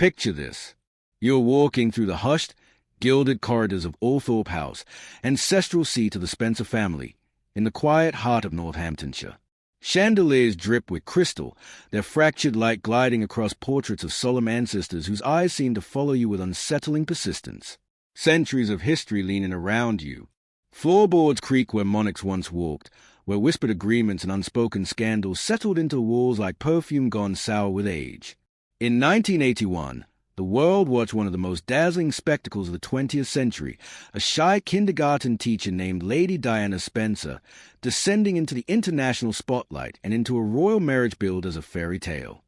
Picture this. You're walking through the hushed, gilded corridors of Althorpe House, ancestral seat of the Spencer family, in the quiet heart of Northamptonshire. Chandeliers drip with crystal, their fractured light gliding across portraits of solemn ancestors whose eyes seem to follow you with unsettling persistence. Centuries of history leaning around you. Floorboards creak where monarchs once walked, where whispered agreements and unspoken scandals settled into walls like perfume gone sour with age. In 1981, the world watched one of the most dazzling spectacles of the 20th century, a shy kindergarten teacher named Lady Diana Spencer, descending into the international spotlight and into a royal marriage billed as a fairy tale.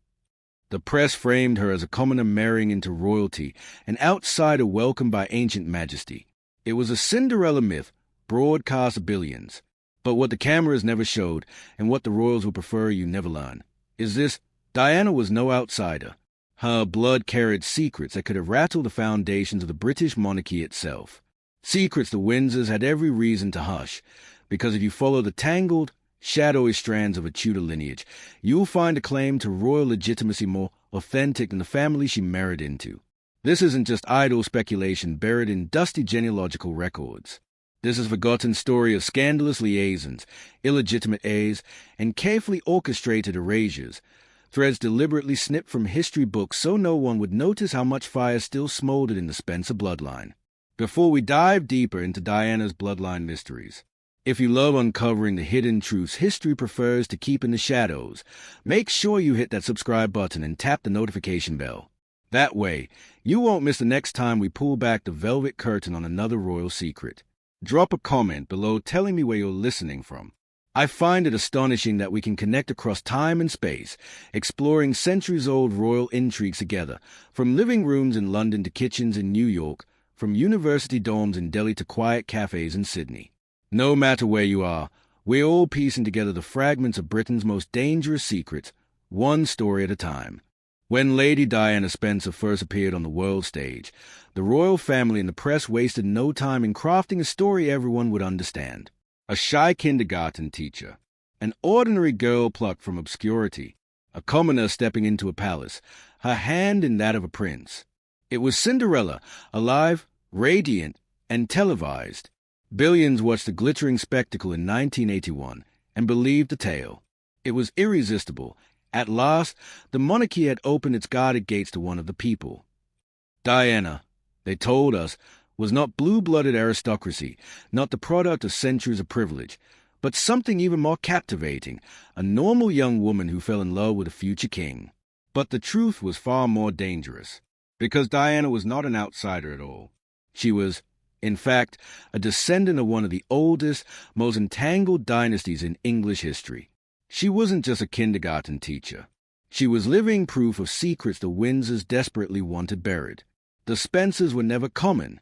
The press framed her as a commoner marrying into royalty, an outsider welcomed by ancient majesty. It was a Cinderella myth, broadcast billions. But what the cameras never showed, and what the royals would prefer you never learn, is this: Diana was no outsider. Her blood carried secrets that could have rattled the foundations of the British monarchy itself. Secrets the Windsors had every reason to hush, because if you follow the tangled, shadowy strands of a Tudor lineage, you'll find a claim to royal legitimacy more authentic than the family she married into. This isn't just idle speculation buried in dusty genealogical records. This is a forgotten story of scandalous liaisons, illegitimate heirs, and carefully orchestrated erasures, threads deliberately snipped from history books so no one would notice how much fire still smoldered in the Spencer bloodline. Before we dive deeper into Diana's bloodline mysteries, if you love uncovering the hidden truths history prefers to keep in the shadows, make sure you hit that subscribe button and tap the notification bell. That way, you won't miss the next time we pull back the velvet curtain on another royal secret. Drop a comment below telling me where you're listening from. I find it astonishing that we can connect across time and space, exploring centuries-old royal intrigues together, from living rooms in London to kitchens in New York, from university dorms in Delhi to quiet cafes in Sydney. No matter where you are, we're all piecing together the fragments of Britain's most dangerous secrets, one story at a time. When Lady Diana Spencer first appeared on the world stage, the royal family and the press wasted no time in crafting a story everyone would understand. A shy kindergarten teacher, an ordinary girl plucked from obscurity, a commoner stepping into a palace, her hand in that of a prince. It was Cinderella, alive, radiant, and televised. Billions watched the glittering spectacle in 1981 and believed the tale. It was irresistible. At last, the monarchy had opened its guarded gates to one of the people. Diana, they told us, was not blue-blooded aristocracy, not the product of centuries of privilege, but something even more captivating, a normal young woman who fell in love with a future king. But the truth was far more dangerous, because Diana was not an outsider at all. She was, in fact, a descendant of one of the oldest, most entangled dynasties in English history. She wasn't just a kindergarten teacher. She was living proof of secrets the Windsors desperately wanted buried. The Spencers were never common.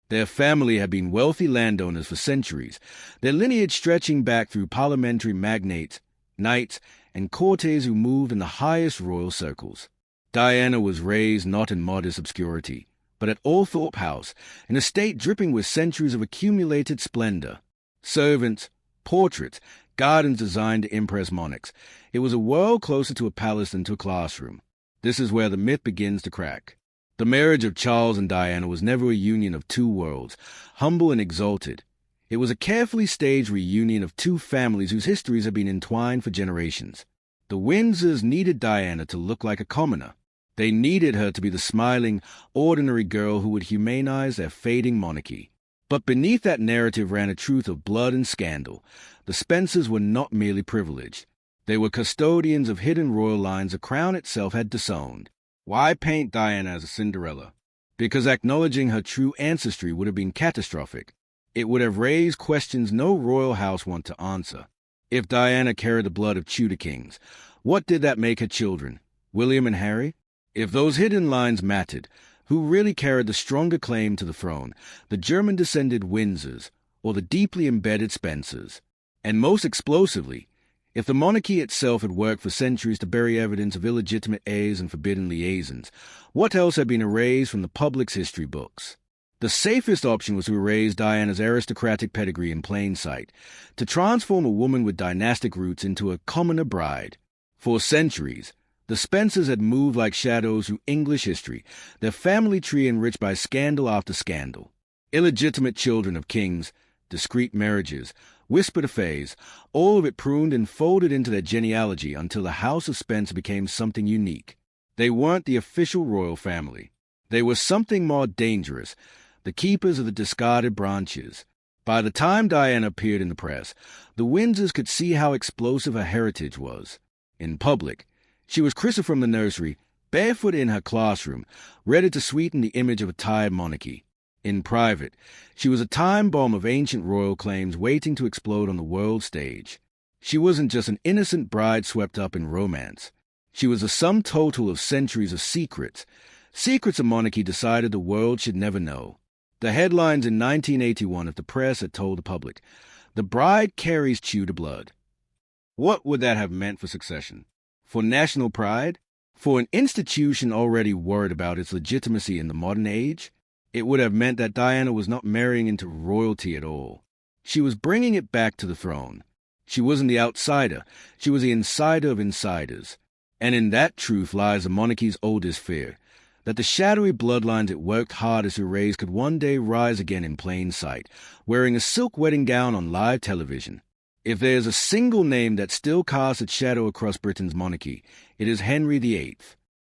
Their family had been wealthy landowners for centuries, their lineage stretching back through parliamentary magnates, knights, and courtiers who moved in the highest royal circles. Diana was raised not in modest obscurity, but at Althorpe House, an estate dripping with centuries of accumulated splendor. Servants, portraits, gardens designed to impress monarchs. It was a world closer to a palace than to a classroom. This is where the myth begins to crack. The marriage of Charles and Diana was never a union of two worlds, humble and exalted. It was a carefully staged reunion of two families whose histories had been entwined for generations. The Windsors needed Diana to look like a commoner. They needed her to be the smiling, ordinary girl who would humanize their fading monarchy. But beneath that narrative ran a truth of blood and scandal. The Spencers were not merely privileged. They were custodians of hidden royal lines the crown itself had disowned. Why paint Diana as a Cinderella? Because acknowledging her true ancestry would have been catastrophic. It would have raised questions no royal house want to answer. If Diana carried the blood of Tudor kings, what did that make her children, William and Harry? If those hidden lines mattered, who really carried the stronger claim to the throne, the German-descended Windsors or the deeply embedded Spencers? And most explosively, if the monarchy itself had worked for centuries to bury evidence of illegitimate heirs and forbidden liaisons, what else had been erased from the public's history books? The safest option was to erase Diana's aristocratic pedigree in plain sight, to transform a woman with dynastic roots into a commoner bride. For centuries, The Spencers had moved like shadows through English history, their family tree enriched by scandal after scandal. Illegitimate children of kings, discreet marriages, whispered affairs, all of it pruned and folded into their genealogy until the House of Spencer became something unique. They weren't the official royal family. They were something more dangerous, the keepers of the discarded branches. By the time Diana appeared in the press, the Windsors could see how explosive her heritage was. In public, she was christened from the nursery, barefoot in her classroom, ready to sweeten the image of a tired monarchy. In private, she was a time bomb of ancient royal claims waiting to explode on the world stage. She wasn't just an innocent bride swept up in romance. She was a sum total of centuries of secrets a monarchy decided the world should never know. The headlines in 1981 if the press had told the public, "The bride carries Tudor blood." What would that have meant for succession? For national pride? For an institution already worried about its legitimacy in the modern age? It would have meant that Diana was not marrying into royalty at all. She was bringing it back to the throne. She wasn't the outsider. She was the insider of insiders. And in that truth lies the monarchy's oldest fear, that the shadowy bloodlines it worked hardest to erase could one day rise again in plain sight, wearing a silk wedding gown on live television. If there is a single name that still casts its shadow across Britain's monarchy, it is Henry VIII,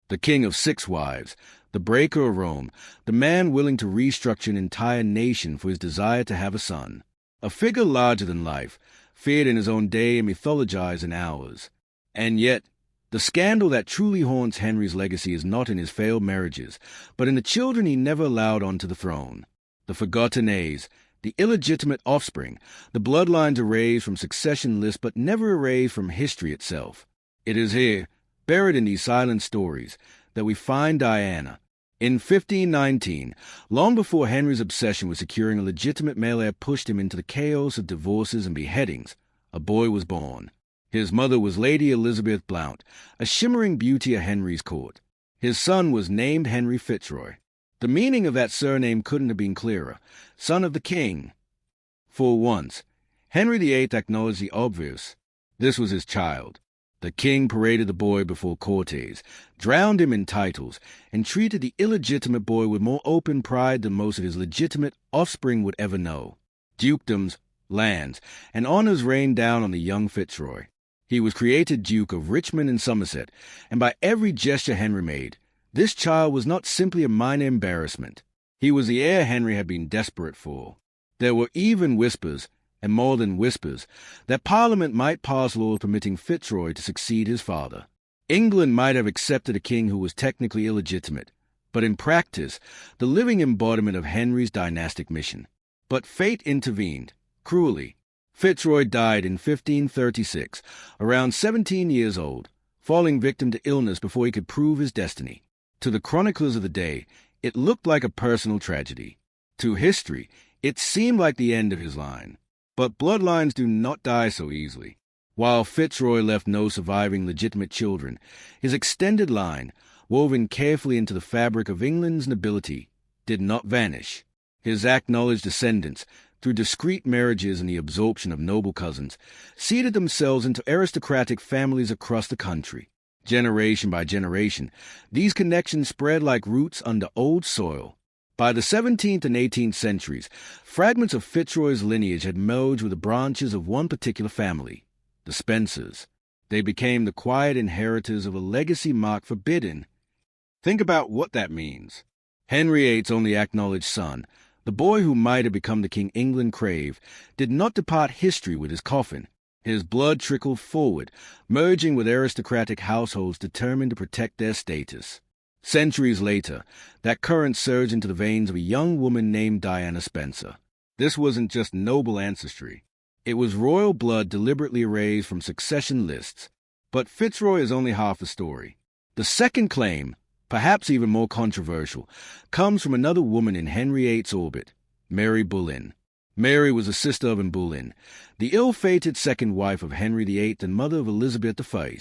the king of 6 wives, the breaker of Rome, the man willing to restructure an entire nation for his desire to have a son. A figure larger than life, feared in his own day and mythologized in ours. And yet, the scandal that truly haunts Henry's legacy is not in his failed marriages, but in the children he never allowed onto the throne. The forgotten heirs, the illegitimate offspring, the bloodlines erased from succession lists but never erased from history itself. It is here, buried in these silent stories, that we find Diana. In 1519, long before Henry's obsession with securing a legitimate male heir pushed him into the chaos of divorces and beheadings, a boy was born. His mother was Lady Elizabeth Blount, a shimmering beauty at Henry's court. His son was named Henry FitzRoy. The meaning of that surname couldn't have been clearer. Son of the king. For once, Henry VIII acknowledged the obvious. This was his child. The king paraded the boy before Cortes, drowned him in titles, and treated the illegitimate boy with more open pride than most of his legitimate offspring would ever know. Dukedoms, lands, and honors rained down on the young FitzRoy. He was created Duke of Richmond and Somerset, and by every gesture Henry made, this child was not simply a minor embarrassment. He was the heir Henry had been desperate for. There were even whispers, and more than whispers, that Parliament might pass laws permitting FitzRoy to succeed his father. England might have accepted a king who was technically illegitimate, but in practice, the living embodiment of Henry's dynastic mission. But fate intervened, cruelly. FitzRoy died in 1536, around 17 years old, falling victim to illness before he could prove his destiny. To the chroniclers of the day, it looked like a personal tragedy. To history, it seemed like the end of his line. But bloodlines do not die so easily. While FitzRoy left no surviving legitimate children, his extended line, woven carefully into the fabric of England's nobility, did not vanish. His acknowledged descendants, through discreet marriages and the absorption of noble cousins, seeded themselves into aristocratic families across the country. Generation by generation, these connections spread like roots under old soil. By the 17th and 18th centuries, fragments of FitzRoy's lineage had merged with the branches of one particular family, the Spencers. They became the quiet inheritors of a legacy marked forbidden. Think about what that means. Henry VIII's only acknowledged son, the boy who might have become the king England craved, did not depart history with his coffin. His blood trickled forward, merging with aristocratic households determined to protect their status. Centuries later, that current surged into the veins of a young woman named Diana Spencer. This wasn't just noble ancestry. It was royal blood deliberately erased from succession lists. But FitzRoy is only half the story. The second claim, perhaps even more controversial, comes from another woman in Henry VIII's orbit, Mary Boleyn. Mary was a sister of Anne Boleyn, the ill-fated second wife of Henry VIII and mother of Elizabeth I.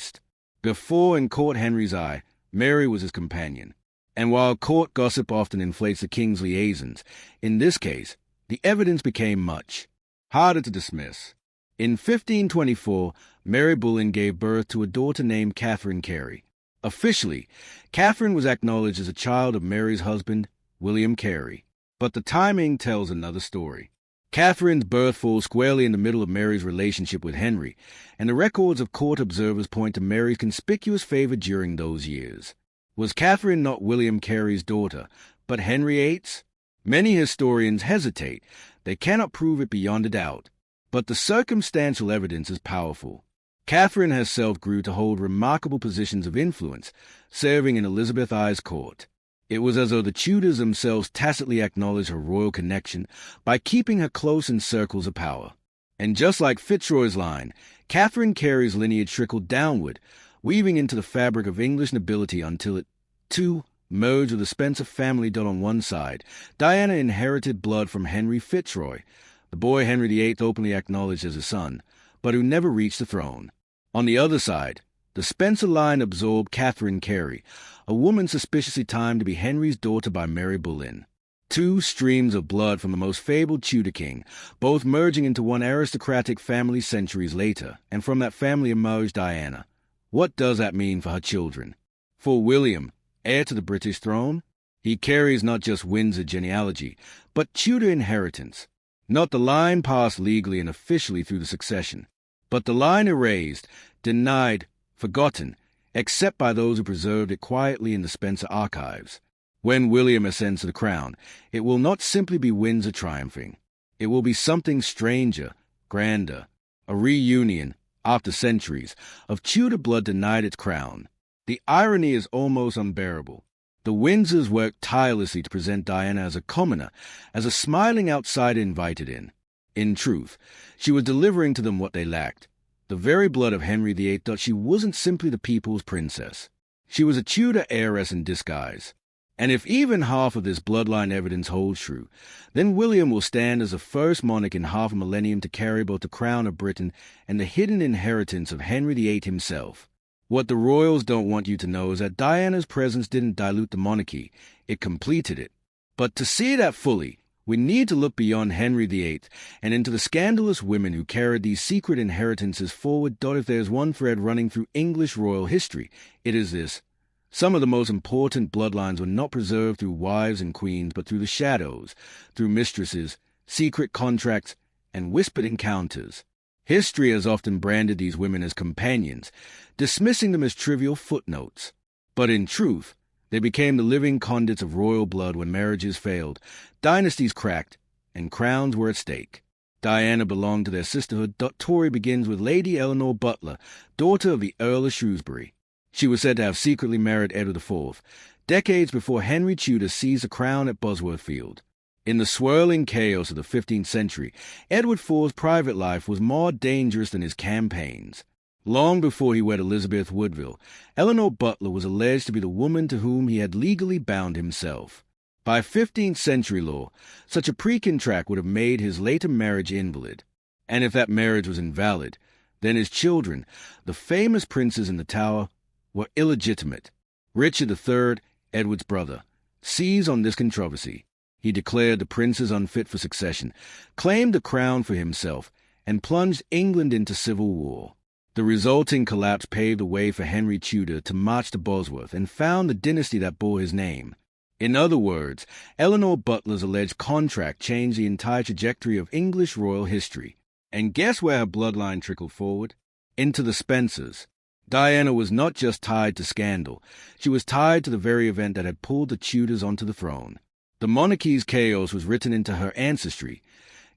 Before and caught Henry's eye, Mary was his companion. And while court gossip often inflates the king's liaisons, in this case, the evidence became much harder to dismiss. In 1524, Mary Boleyn gave birth to a daughter named Catherine Carey. Officially, Catherine was acknowledged as a child of Mary's husband, William Carey. But the timing tells another story. Catherine's birth falls squarely in the middle of Mary's relationship with Henry, and the records of court observers point to Mary's conspicuous favor during those years. Was Catherine not William Carey's daughter, but Henry VIII's? Many historians hesitate. They cannot prove it beyond a doubt. But the circumstantial evidence is powerful. Catherine herself grew to hold remarkable positions of influence, serving in Elizabeth I's court. It was as though the Tudors themselves tacitly acknowledged her royal connection by keeping her close in circles of power. And just like FitzRoy's line, Catherine Carey's lineage trickled downward, weaving into the fabric of English nobility until it, too, merged with the Spencer family dot on one side. Diana inherited blood from Henry FitzRoy, the boy Henry VIII openly acknowledged as his son, but who never reached the throne. On the other side, the Spencer line absorbed Catherine Carey, a woman suspiciously timed to be Henry's daughter by Mary Boleyn. Two streams of blood from the most fabled Tudor king, both merging into one aristocratic family centuries later, and from that family emerged Diana. What does that mean for her children? For William, heir to the British throne, he carries not just Windsor genealogy, but Tudor inheritance. Not the line passed legally and officially through the succession, but the line erased, denied, forgotten, except by those who preserved it quietly in the Spencer archives. When William ascends to the crown, it will not simply be Windsor triumphing. It will be something stranger, grander, a reunion, after centuries, of Tudor blood denied its crown. The irony is almost unbearable. The Windsors worked tirelessly to present Diana as a commoner, as a smiling outsider invited in. In truth, she was delivering to them what they lacked. The very blood of Henry VIII thought she wasn't simply the people's princess. She was a Tudor heiress in disguise. And if even half of this bloodline evidence holds true, then William will stand as the first monarch in half a millennium to carry both the crown of Britain and the hidden inheritance of Henry VIII himself. What the royals don't want you to know is that Diana's presence didn't dilute the monarchy, it completed it. But to see that fully, we need to look beyond Henry VIII and into the scandalous women who carried these secret inheritances forward. If there's one thread running through English royal history, it is this. Some of the most important bloodlines were not preserved through wives and queens, but through the shadows, through mistresses, secret contracts, and whispered encounters. History has often branded these women as companions, dismissing them as trivial footnotes. But in truth, they became the living conduits of royal blood when marriages failed, dynasties cracked, and crowns were at stake. Diana belonged to their sisterhood. Story begins with Lady Eleanor Butler, daughter of the Earl of Shrewsbury. She was said to have secretly married Edward IV, decades before Henry Tudor seized the crown at Bosworth Field. In the swirling chaos of the 15th century, Edward IV's private life was more dangerous than his campaigns. Long before he wed Elizabeth Woodville, Eleanor Butler was alleged to be the woman to whom he had legally bound himself. By 15th century law, such a pre-contract would have made his later marriage invalid. And if that marriage was invalid, then his children, the famous princes in the Tower, were illegitimate. Richard III, Edward's brother, seized on this controversy. He declared the princes unfit for succession, claimed the crown for himself, and plunged England into civil war. The resulting collapse paved the way for Henry Tudor to march to Bosworth and found the dynasty that bore his name. In other words, Eleanor Butler's alleged contract changed the entire trajectory of English royal history. And guess where her bloodline trickled forward? Into the Spencers. Diana was not just tied to scandal. She was tied to the very event that had pulled the Tudors onto the throne. The monarchy's chaos was written into her ancestry.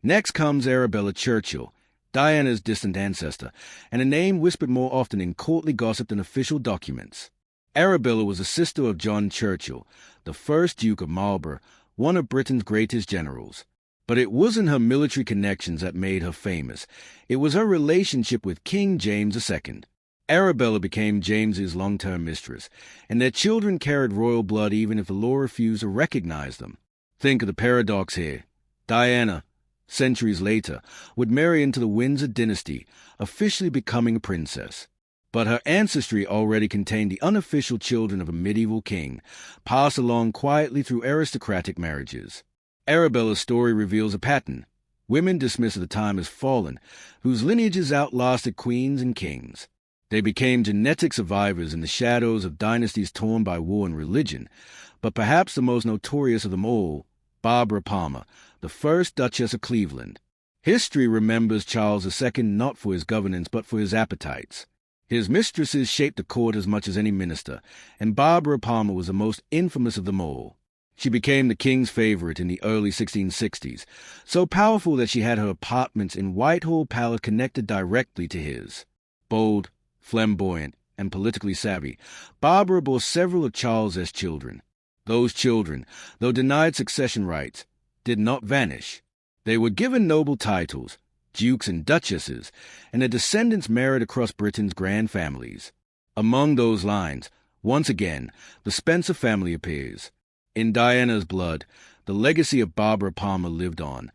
Next comes Arabella Churchill, Diana's distant ancestor, and a name whispered more often in courtly gossip than official documents. Arabella was a sister of John Churchill, the first Duke of Marlborough, one of Britain's greatest generals. But it wasn't her military connections that made her famous. It was her relationship with King James II. Arabella became James's long-term mistress, and their children carried royal blood even if the law refused to recognize them. Think of the paradox here. Diana, centuries later, would marry into the Windsor dynasty, officially becoming a princess. But her ancestry already contained the unofficial children of a medieval king, passed along quietly through aristocratic marriages. Arabella's story reveals a pattern. Women dismissed at the time as fallen, whose lineages outlasted queens and kings. They became genetic survivors in the shadows of dynasties torn by war and religion, but perhaps the most notorious of them all, Barbara Palmer, the first Duchess of Cleveland. History remembers Charles II not for his governance but for his appetites. His mistresses shaped the court as much as any minister, and Barbara Palmer was the most infamous of them all. She became the king's favorite in the early 1660s, so powerful that she had her apartments in Whitehall Palace connected directly to his. Bold, flamboyant, and politically savvy, Barbara bore several of Charles's children. Those children, though denied succession rights, did not vanish. They were given noble titles, dukes and duchesses, and their descendants married across Britain's grand families. Among those lines, once again, the Spencer family appears. In Diana's blood, the legacy of Barbara Palmer lived on,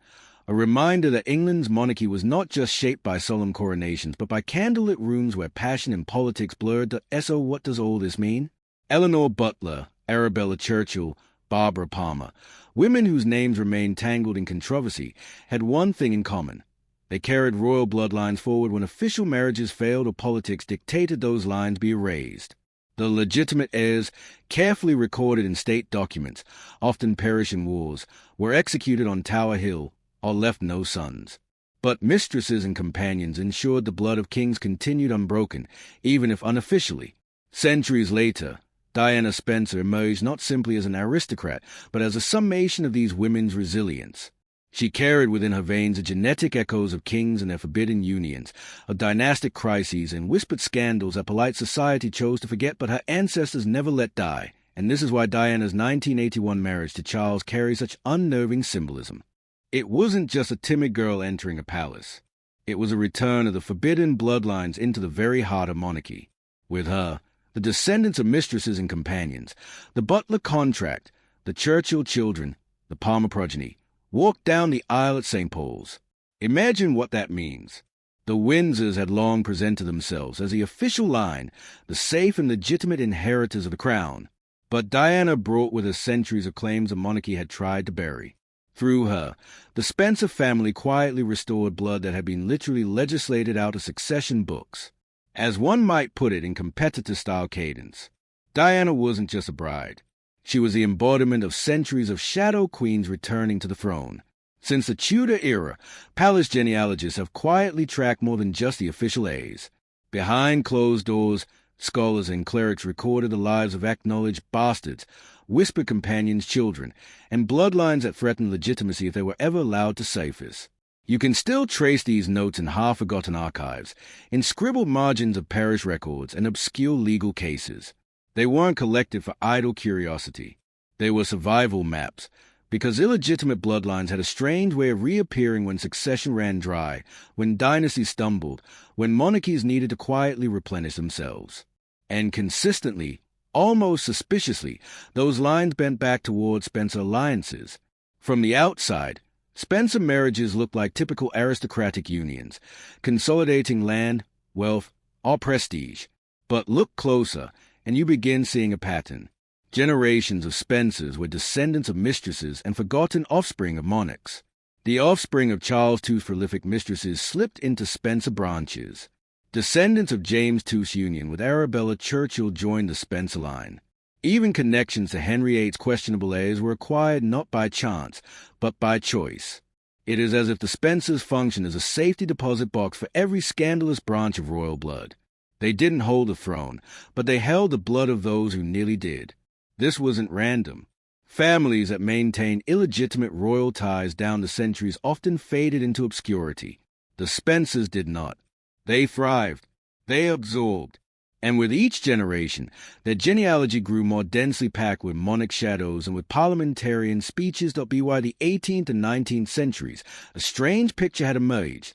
a reminder that England's monarchy was not just shaped by solemn coronations, but by candlelit rooms where passion and politics blurred the "So what does all this mean?" Eleanor Butler, Arabella Churchill, Barbara Palmer, women whose names remained tangled in controversy, had one thing in common. They carried royal bloodlines forward when official marriages failed or politics dictated those lines be erased. The legitimate heirs, carefully recorded in state documents, often perish in wars, were executed on Tower Hill, or left no sons. But mistresses and companions ensured the blood of kings continued unbroken, even if unofficially. Centuries later, Diana Spencer emerged not simply as an aristocrat, but as a summation of these women's resilience. She carried within her veins the genetic echoes of kings and their forbidden unions, of dynastic crises and whispered scandals that polite society chose to forget but her ancestors never let die, and this is why Diana's 1981 marriage to Charles carries such unnerving symbolism. It wasn't just a timid girl entering a palace. It was a return of the forbidden bloodlines into the very heart of monarchy. With her, the descendants of mistresses and companions, the Butler contract, the Churchill children, the Palmer progeny, walked down the aisle at St. Paul's. Imagine what that means. The Windsors had long presented themselves as the official line, the safe and legitimate inheritors of the crown. But Diana brought with her centuries of claims the monarchy had tried to bury. Through her, the Spencer family quietly restored blood that had been literally legislated out of succession books. As one might put it in competitor-style cadence, Diana wasn't just a bride. She was the embodiment of centuries of shadow queens returning to the throne. Since the Tudor era, palace genealogists have quietly tracked more than just the official heirs. Behind closed doors, scholars and clerics recorded the lives of acknowledged bastards, whispered companions' children, and bloodlines that threatened legitimacy if they were ever allowed to surface. You can still trace these notes in half-forgotten archives, in scribbled margins of parish records and obscure legal cases. They weren't collected for idle curiosity. They were survival maps, because illegitimate bloodlines had a strange way of reappearing when succession ran dry, when dynasties stumbled, when monarchies needed to quietly replenish themselves. And consistently, almost suspiciously, those lines bent back toward Spencer alliances. From the outside, Spencer marriages looked like typical aristocratic unions, consolidating land, wealth, or prestige. But look closer, and you begin seeing a pattern. Generations of Spencers were descendants of mistresses and forgotten offspring of monarchs. The offspring of Charles II's prolific mistresses slipped into Spencer branches. Descendants of James II's union with Arabella Churchill joined the Spencer line. Even connections to Henry VIII's questionable heirs were acquired not by chance, but by choice. It is as if the Spencers functioned as a safety deposit box for every scandalous branch of royal blood. They didn't hold the throne, but they held the blood of those who nearly did. This wasn't random. Families that maintained illegitimate royal ties down the centuries often faded into obscurity. The Spencers did not. They thrived. They absorbed. And with each generation, their genealogy grew more densely packed with monarch shadows and with parliamentarian speeches. By the 18th and 19th centuries, a strange picture had emerged.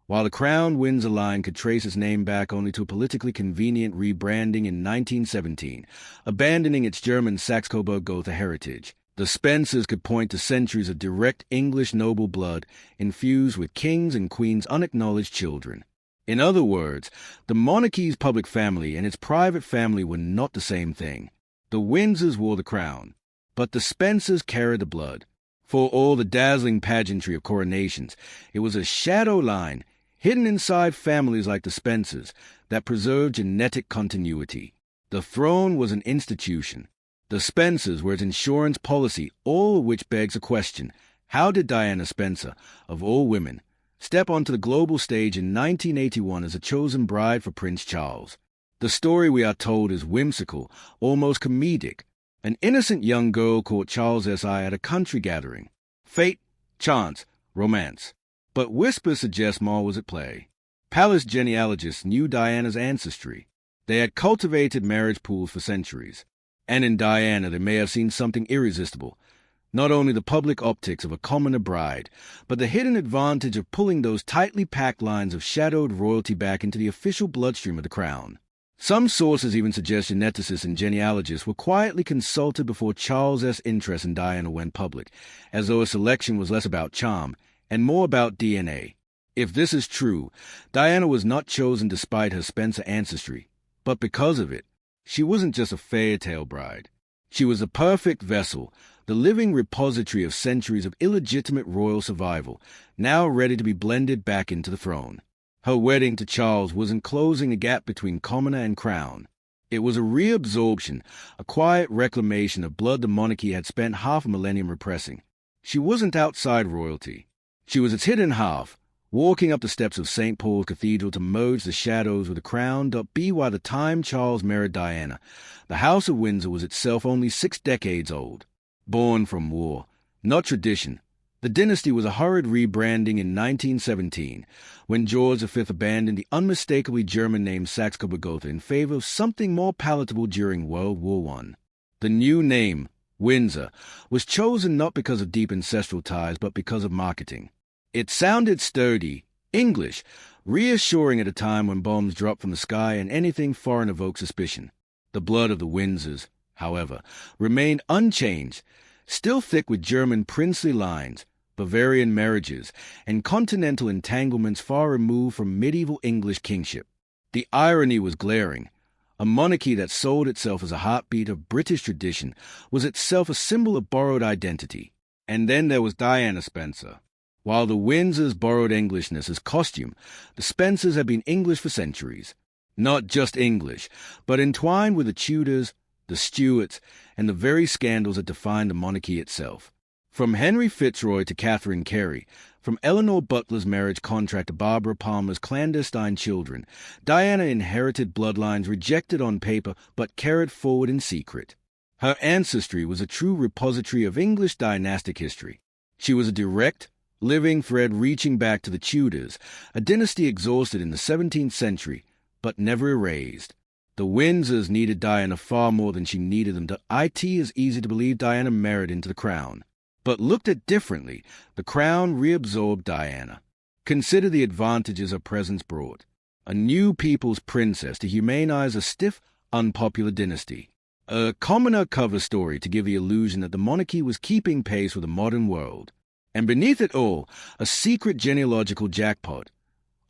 While the Crown Windsor line could trace its name back only to a politically convenient rebranding in 1917, abandoning its German Saxe-Coburg-Gotha heritage, the Spencers could point to centuries of direct English noble blood infused with kings' and queens' unacknowledged children. In other words, the monarchy's public family and its private family were not the same thing. The Windsors wore the crown, but the Spencers carried the blood. For all the dazzling pageantry of coronations, it was a shadow line, hidden inside families like the Spencers that preserved genetic continuity. The throne was an institution. The Spencers were its insurance policy, all of which begs a question. How did Diana Spencer, of all women, step onto the global stage in 1981 as a chosen bride for Prince Charles? The story, we are told, is whimsical, almost comedic. An innocent young girl caught Charles S.I. at a country gathering. Fate, chance, romance. But whispers suggest more was at play. Palace genealogists knew Diana's ancestry. They had cultivated marriage pools for centuries. And in Diana they may have seen something irresistible. Not only the public optics of a commoner bride, but the hidden advantage of pulling those tightly packed lines of shadowed royalty back into the official bloodstream of the crown. Some sources even suggest geneticists and genealogists were quietly consulted before Charles's interest in Diana went public, as though a selection was less about charm and more about DNA. If this is true, Diana was not chosen despite her Spencer ancestry, but because of it. She wasn't just a fairy-tale bride. She was the perfect vessel, the living repository of centuries of illegitimate royal survival, now ready to be blended back into the throne. Her wedding to Charles wasn't closing a gap between commoner and crown. It was a reabsorption, a quiet reclamation of blood the monarchy had spent half a millennium repressing. She wasn't outside royalty. She was its hidden half, walking up the steps of St. Paul's Cathedral to merge the shadows with the crown. By the time Charles married Diana, the House of Windsor was itself only 6 decades old. Born from war, not tradition, the dynasty was a hurried rebranding in 1917, when George V abandoned the unmistakably German name Saxe-Coburg-Gotha in favor of something more palatable during World War I. The new name, Windsor, was chosen not because of deep ancestral ties, but because of marketing. It sounded sturdy, English, reassuring at a time when bombs dropped from the sky and anything foreign evoked suspicion. The blood of the Windsors, however, remained unchanged, still thick with German princely lines, Bavarian marriages, and continental entanglements far removed from medieval English kingship. The irony was glaring. A monarchy that sold itself as a heartbeat of British tradition was itself a symbol of borrowed identity. And then there was Diana Spencer. While the Windsors borrowed Englishness as costume, the Spencers had been English for centuries. Not just English, but entwined with the Tudors, the Stuarts, and the very scandals that defined the monarchy itself. From Henry FitzRoy to Catherine Carey, from Eleanor Butler's marriage contract to Barbara Palmer's clandestine children, Diana inherited bloodlines rejected on paper but carried forward in secret. Her ancestry was a true repository of English dynastic history. She was a direct, living thread reaching back to the Tudors, a dynasty exhausted in the 17th century, but never erased. The Windsors needed Diana far more than she needed them. It is easy to believe Diana married into the crown. But looked at differently, the crown reabsorbed Diana. Consider the advantages her presence brought. A new people's princess to humanize a stiff, unpopular dynasty. A commoner cover story to give the illusion that the monarchy was keeping pace with the modern world. And beneath it all, a secret genealogical jackpot.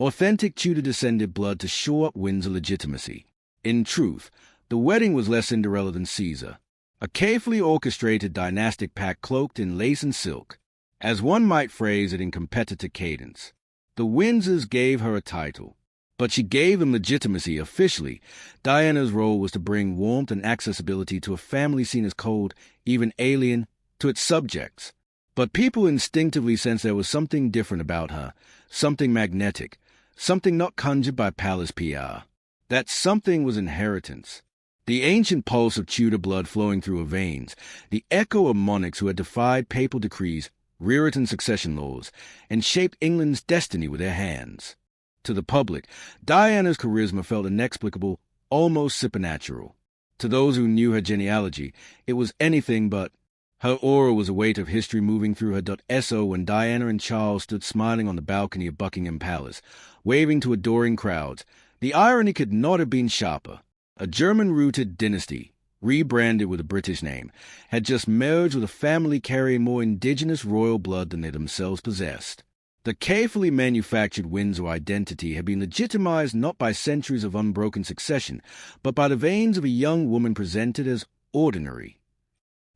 Authentic Tudor-descended blood to shore up Windsor legitimacy. In truth, the wedding was less Cinderella than Caesar. A carefully orchestrated dynastic pact cloaked in lace and silk. As one might phrase it in competitor cadence. The Windsors gave her a title. But she gave them legitimacy officially. Diana's role was to bring warmth and accessibility to a family seen as cold, even alien, to its subjects. But people instinctively sensed there was something different about her, something magnetic, something not conjured by palace PR. That something was inheritance. The ancient pulse of Tudor blood flowing through her veins, the echo of monarchs who had defied papal decrees, Puritan succession laws, and shaped England's destiny with their hands. To the public, Diana's charisma felt inexplicable, almost supernatural. To those who knew her genealogy, it was anything but. Her aura was a weight of history moving through her. So when Diana and Charles stood smiling on the balcony of Buckingham Palace, waving to adoring crowds, the irony could not have been sharper. A German-rooted dynasty, rebranded with a British name, had just merged with a family carrying more indigenous royal blood than they themselves possessed. The carefully manufactured Windsor identity had been legitimized not by centuries of unbroken succession, but by the veins of a young woman presented as ordinary.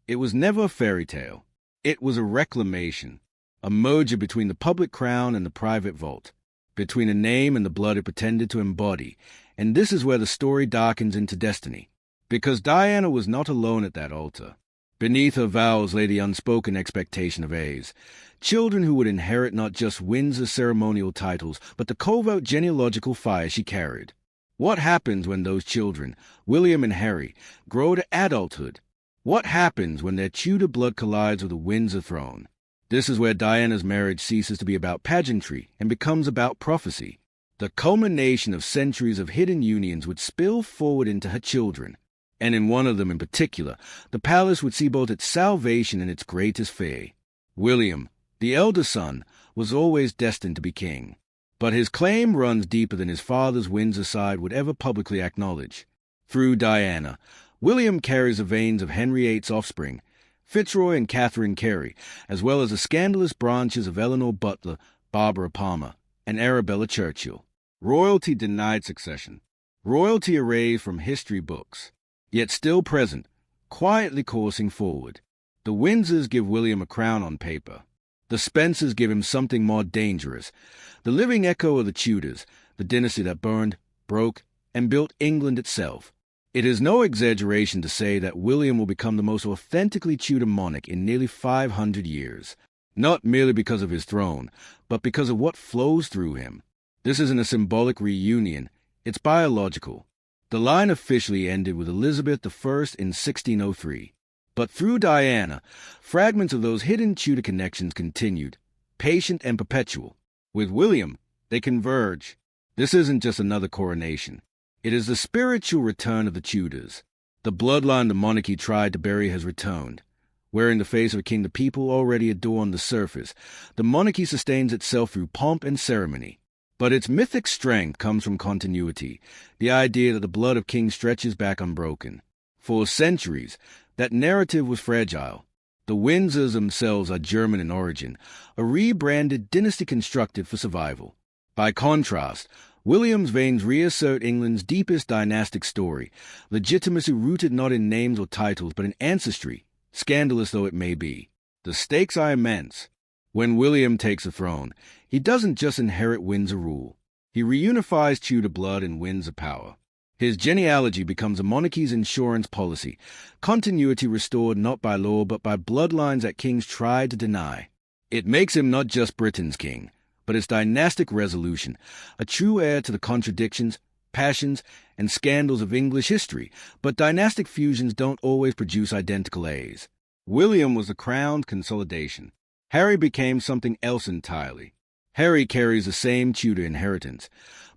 It was never a fairy tale. It was a reclamation, a merger between the public crown and the private vault, between a name and the blood it pretended to embody, and this is where the story darkens into destiny. Because Diana was not alone at that altar. Beneath her vows lay the unspoken expectation of heirs, children who would inherit not just Windsor's ceremonial titles, but the covert genealogical fire she carried. What happens when those children, William and Harry, grow to adulthood? What happens when their Tudor blood collides with the Windsor throne? This is where Diana's marriage ceases to be about pageantry and becomes about prophecy. The culmination of centuries of hidden unions would spill forward into her children, and in one of them in particular, the palace would see both its salvation and its greatest fear. William, the elder son, was always destined to be king, but his claim runs deeper than his father's Windsor side would ever publicly acknowledge. Through Diana, William carries the veins of Henry VIII's offspring, FitzRoy and Catherine Carey, as well as the scandalous branches of Eleanor Butler, Barbara Palmer, and Arabella Churchill. Royalty denied succession. Royalty erased from history books, yet still present, quietly coursing forward. The Windsors give William a crown on paper. The Spencers give him something more dangerous, the living echo of the Tudors, the dynasty that burned, broke, and built England itself. It is no exaggeration to say that William will become the most authentically Tudor monarch in nearly 500 years, not merely because of his throne, but because of what flows through him. This isn't a symbolic reunion, it's biological. The line officially ended with Elizabeth I in 1603. But through Diana, fragments of those hidden Tudor connections continued, patient and perpetual. With William, they converge. This isn't just another coronation. It is the spiritual return of the Tudors. The bloodline the monarchy tried to bury has returned. Wearing the face of a king the people already adore on the surface, the monarchy sustains itself through pomp and ceremony. But its mythic strength comes from continuity, the idea that the blood of kings stretches back unbroken. For centuries, that narrative was fragile. The Windsors themselves are German in origin, a rebranded dynasty constructed for survival. By contrast, William's veins reassert England's deepest dynastic story, legitimacy rooted not in names or titles but in ancestry, scandalous though it may be. The stakes are immense. When William takes the throne, he doesn't just inherit Windsor rule. He reunifies Tudor blood and Windsor power. His genealogy becomes a monarchy's insurance policy, continuity restored not by law but by bloodlines that kings tried to deny. It makes him not just Britain's king, but its dynastic resolution, a true heir to the contradictions, passions, and scandals of English history, but dynastic fusions don't always produce identical heirs. William was the crowned consolidation. Harry became something else entirely. Harry carries the same Tudor inheritance,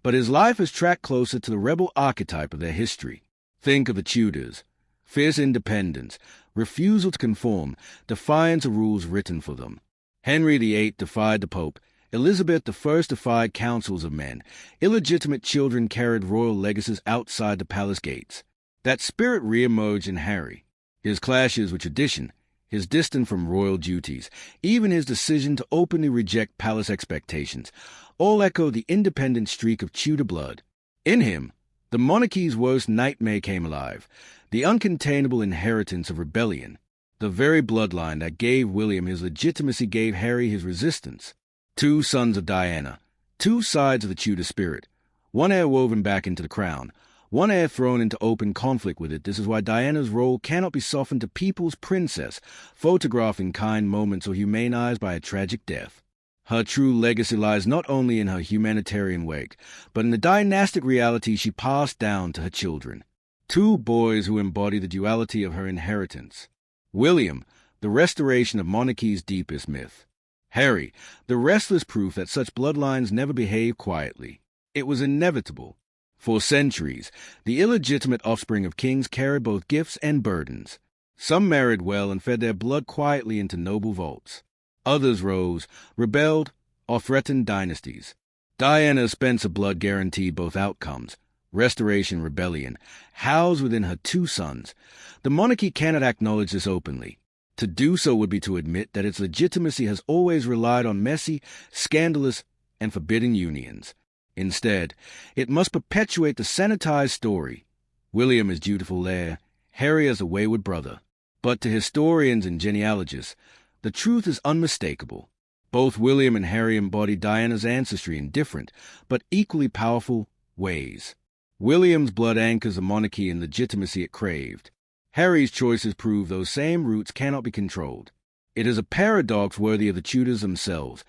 but his life is tracked closer to the rebel archetype of their history. Think of the Tudors. Fierce independence, refusal to conform, defiance of rules written for them. Henry VIII defied the Pope. Elizabeth I defied councils of men. Illegitimate children carried royal legacies outside the palace gates. That spirit re-emerged in Harry. His clashes with tradition, his distance from royal duties, even his decision to openly reject palace expectations, all echo the independent streak of Tudor blood. In him, the monarchy's worst nightmare came alive, the uncontainable inheritance of rebellion. The very bloodline that gave William his legitimacy gave Harry his resistance. Two sons of Diana, two sides of the Tudor spirit, one heir woven back into the crown, one heir thrown into open conflict with it. This is why Diana's role cannot be softened to people's princess, photographed in kind moments or humanized by a tragic death. Her true legacy lies not only in her humanitarian wake, but in the dynastic reality she passed down to her children. Two boys who embody the duality of her inheritance. William, the restoration of monarchy's deepest myth. Harry, the restless proof that such bloodlines never behave quietly. It was inevitable. For centuries, the illegitimate offspring of kings carried both gifts and burdens. Some married well and fed their blood quietly into noble vaults. Others rose, rebelled, or threatened dynasties. Diana's Spencer blood guaranteed both outcomes, restoration, rebellion, housed within her two sons. The monarchy cannot acknowledge this openly. To do so would be to admit that its legitimacy has always relied on messy, scandalous, and forbidden unions. Instead, it must perpetuate the sanitized story. William as dutiful heir, Harry as a wayward brother. But to historians and genealogists, the truth is unmistakable. Both William and Harry embodied Diana's ancestry in different, but equally powerful, ways. William's blood anchors the monarchy and legitimacy it craved. Harry's choices prove those same roots cannot be controlled. It is a paradox worthy of the Tudors themselves.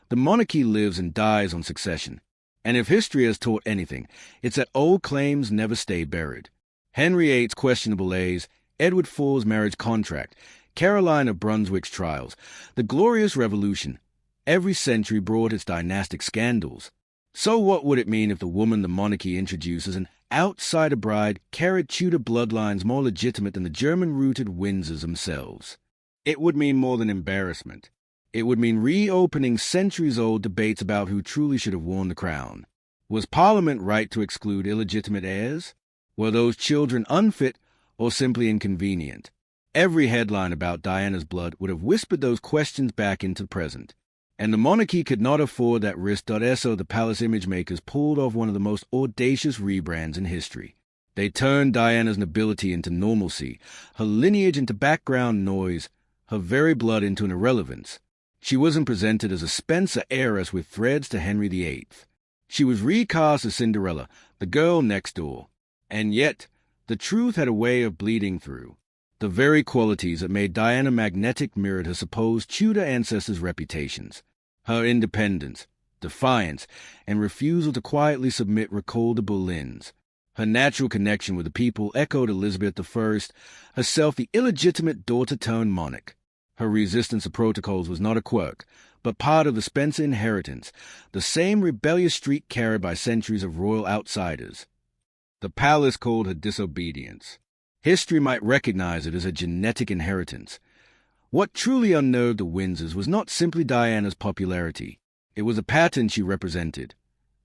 The monarchy lives and dies on succession. And if history has taught anything, it's that old claims never stay buried. Henry VIII's questionable heirs, Edward IV's marriage contract, Caroline of Brunswick's trials, the Glorious Revolution. Every century brought its dynastic scandals. So what would it mean if the woman the monarchy introduces, an outsider bride, carried Tudor bloodlines more legitimate than the German-rooted Windsors themselves? It would mean more than embarrassment. It would mean reopening centuries-old debates about who truly should have worn the crown. Was Parliament right to exclude illegitimate heirs? Were those children unfit or simply inconvenient? Every headline about Diana's blood would have whispered those questions back into the present. And the monarchy could not afford that risk. So the palace image makers pulled off one of the most audacious rebrands in history. They turned Diana's nobility into normalcy, her lineage into background noise, her very blood into an irrelevance. She wasn't presented as a Spencer heiress with threads to Henry VIII. She was recast as Cinderella, the girl next door. And yet, the truth had a way of bleeding through. The very qualities that made Diana magnetic mirrored her supposed Tudor ancestors' reputations. Her independence, defiance, and refusal to quietly submit recalled the Boleyns. Her natural connection with the people echoed Elizabeth I, herself the illegitimate daughter-turned-monarch. Her resistance to protocols was not a quirk, but part of the Spencer inheritance, the same rebellious streak carried by centuries of royal outsiders. The palace called her disobedience. History might recognize it as a genetic inheritance. What truly unnerved the Windsors was not simply Diana's popularity. It was a pattern she represented.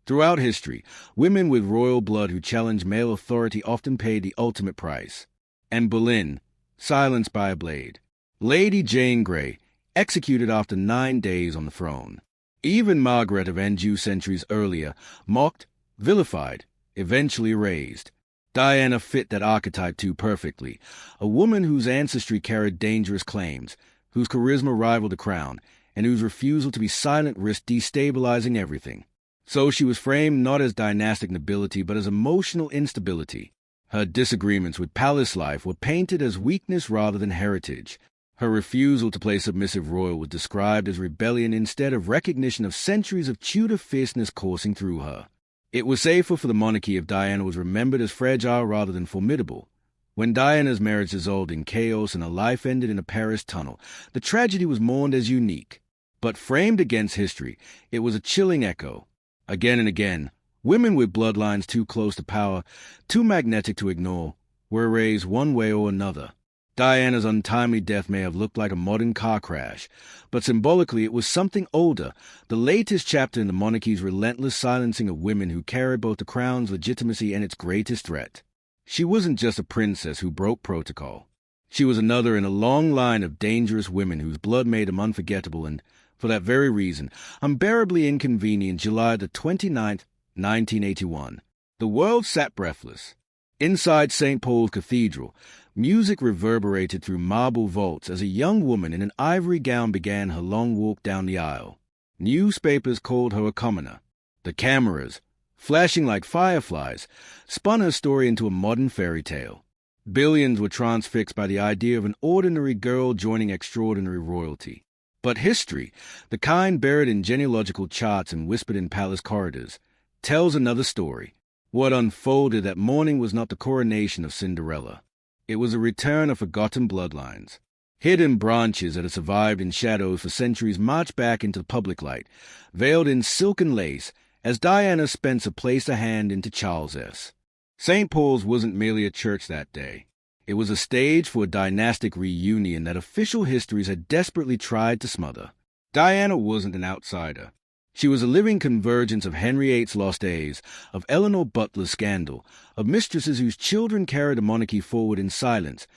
Throughout history, women with royal blood who challenged male authority often paid the ultimate price. Anne Boleyn, silenced by a blade. Lady Jane Grey, executed after 9 days on the throne. Even Margaret of Anjou centuries earlier, mocked, vilified, eventually erased. Diana fit that archetype too perfectly, a woman whose ancestry carried dangerous claims, whose charisma rivaled the crown, and whose refusal to be silent risked destabilizing everything. So she was framed not as dynastic nobility but as emotional instability. Her disagreements with palace life were painted as weakness rather than heritage. Her refusal to play submissive royal was described as rebellion instead of recognition of centuries of Tudor fierceness coursing through her. It was safer for the monarchy if Diana was remembered as fragile rather than formidable. When Diana's marriage dissolved in chaos and her life ended in a Paris tunnel, the tragedy was mourned as unique. But framed against history, it was a chilling echo. Again and again, women with bloodlines too close to power, too magnetic to ignore, were erased one way or another. Diana's untimely death may have looked like a modern car crash, but symbolically it was something older, the latest chapter in the monarchy's relentless silencing of women who carried both the crown's legitimacy and its greatest threat. She wasn't just a princess who broke protocol. She was another in a long line of dangerous women whose blood made them unforgettable and, for that very reason, unbearably inconvenient. July the 29th, 1981. The world sat breathless. Inside St. Paul's Cathedral, music reverberated through marble vaults as a young woman in an ivory gown began her long walk down the aisle. Newspapers called her a commoner. The cameras, flashing like fireflies, spun her story into a modern fairy tale. Billions were transfixed by the idea of an ordinary girl joining extraordinary royalty. But history, the kind buried in genealogical charts and whispered in palace corridors, tells another story. What unfolded that morning was not the coronation of Cinderella. It was a return of forgotten bloodlines. Hidden branches that had survived in shadows for centuries marched back into the public light, veiled in silken lace, as Diana Spencer placed a hand into Charles'. St. Paul's wasn't merely a church that day. It was a stage for a dynastic reunion that official histories had desperately tried to smother. Diana wasn't an outsider. She was a living convergence of Henry VIII's lost days, of Eleanor Butler's scandal, of mistresses whose children carried the monarchy forward in silence.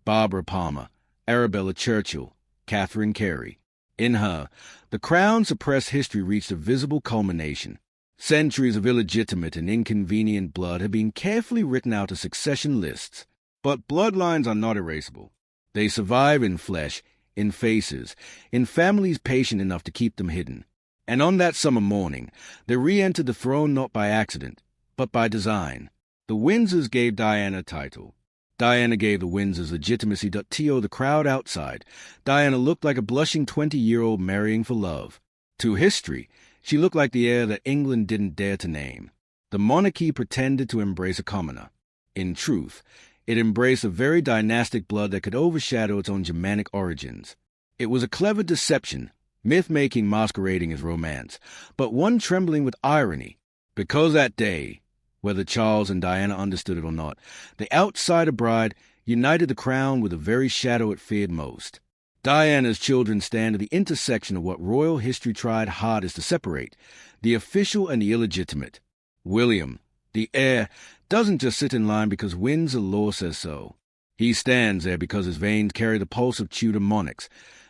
Barbara Palmer, Arabella Churchill, Catherine Carey. In her, the crown's suppressed history reached a visible culmination. Centuries of illegitimate and inconvenient blood had been carefully written out as succession lists. But bloodlines are not erasable. They survive in flesh, in faces, in families patient enough to keep them hidden. And on that summer morning, they re-entered the throne not by accident, but by design. The Windsors gave Diana a title. Diana gave the Windsors legitimacy. To the crowd outside, Diana looked like a blushing 20-year-old marrying for love. To history, she looked like the heir that England didn't dare to name. The monarchy pretended to embrace a commoner. In truth, it embraced a very dynastic blood that could overshadow its own Germanic origins. It was a clever deception, myth-making masquerading as romance, but one trembling with irony, because that day, whether Charles and Diana understood it or not, the outsider bride united the crown with the very shadow it feared most. Diana's children stand at the intersection of what royal history tried hardest to separate, the official and the illegitimate. William, the heir, doesn't just sit in line because Windsor law says so. He stands there because his veins carry the pulse of Tudor monarchs,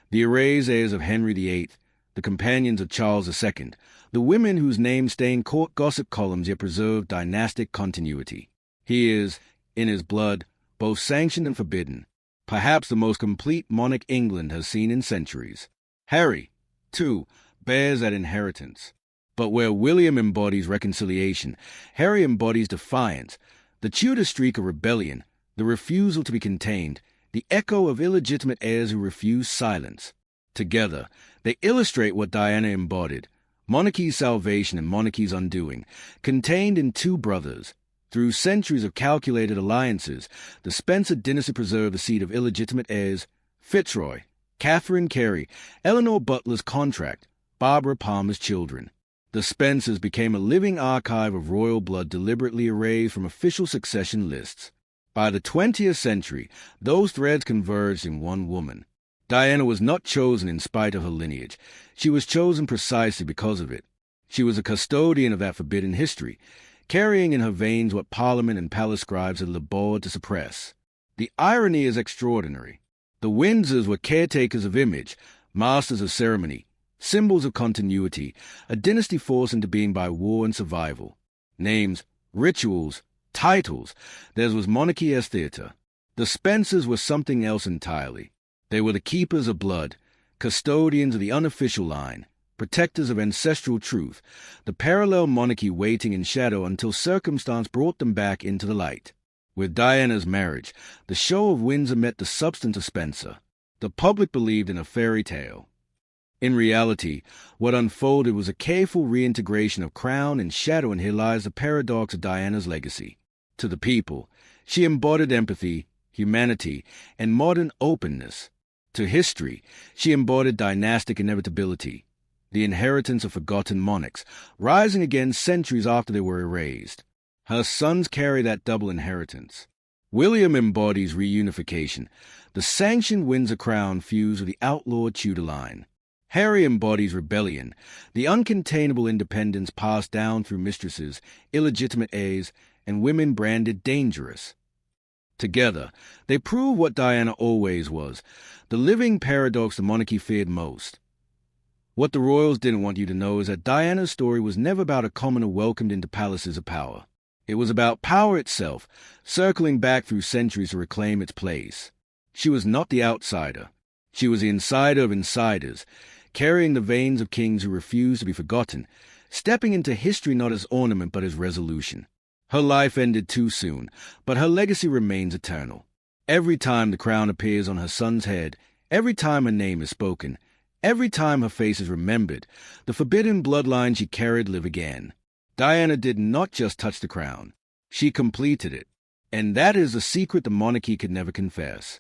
the erased heirs of Henry VIII, the companions of Charles II, the women whose names stain court gossip columns yet preserve dynastic continuity. He is, in his blood, both sanctioned and forbidden, perhaps the most complete monarch England has seen in centuries. Harry, too, bears that inheritance. But where William embodies reconciliation, Harry embodies defiance, the Tudor streak of rebellion, the refusal to be contained, the echo of illegitimate heirs who refuse silence. Together, they illustrate what Diana embodied, monarchy's salvation and monarchy's undoing, contained in two brothers. Through centuries of calculated alliances, the Spencer dynasty preserved the seed of illegitimate heirs, FitzRoy, Catherine Carey, Eleanor Butler's contract, Barbara Palmer's children. The Spencers became a living archive of royal blood deliberately erased from official succession lists. By the 20th century, those threads converged in one woman. Diana was not chosen in spite of her lineage. She was chosen precisely because of it. She was a custodian of that forbidden history, carrying in her veins what Parliament and palace scribes had labored to suppress. The irony is extraordinary. The Windsors were caretakers of image, masters of ceremony, symbols of continuity, a dynasty forced into being by war and survival. Names, rituals, titles, theirs was monarchy as theatre. The Spencers were something else entirely. They were the keepers of blood, custodians of the unofficial line, protectors of ancestral truth, the parallel monarchy waiting in shadow until circumstance brought them back into the light. With Diana's marriage, the show of Windsor met the substance of Spencer. The public believed in a fairy tale. In reality, what unfolded was a careful reintegration of crown and shadow, and here lies the paradox of Diana's legacy. To the people, she embodied empathy, humanity, and modern openness. To history, she embodied dynastic inevitability, the inheritance of forgotten monarchs, rising again centuries after they were erased. Her sons carry that double inheritance. William embodies reunification, the sanctioned Windsor crown fused with the outlawed Tudor line. Harry embodies rebellion, the uncontainable independence passed down through mistresses, illegitimate heirs, and women branded dangerous. Together, they prove what Diana always was, the living paradox the monarchy feared most. What the royals didn't want you to know is that Diana's story was never about a commoner welcomed into palaces of power. It was about power itself, circling back through centuries to reclaim its place. She was not the outsider. She was the insider of insiders, carrying the veins of kings who refused to be forgotten, stepping into history not as ornament but as resolution. Her life ended too soon, but her legacy remains eternal. Every time the crown appears on her son's head, every time her name is spoken, every time her face is remembered, the forbidden bloodline she carried live again. Diana did not just touch the crown. She completed it. And that is the secret the monarchy could never confess.